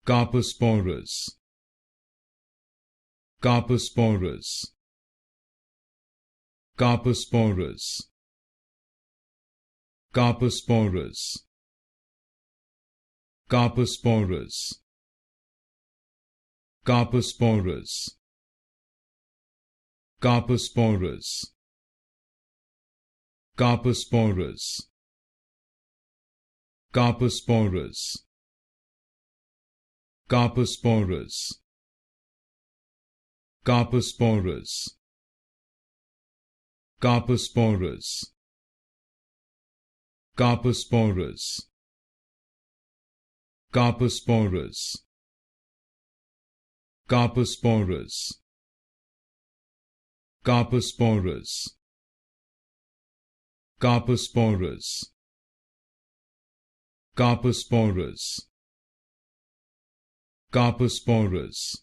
Carposporous, Carposporous, Carposporous, Carposporous, Carposporous, Carposporous, Carposporous, Carposporous, Carposporous, Carposporous, Carposporous, Carposporous, Carposporous, Carposporous, Carposporous, Carposporous, Carposporous, Carposporous, Carposporous,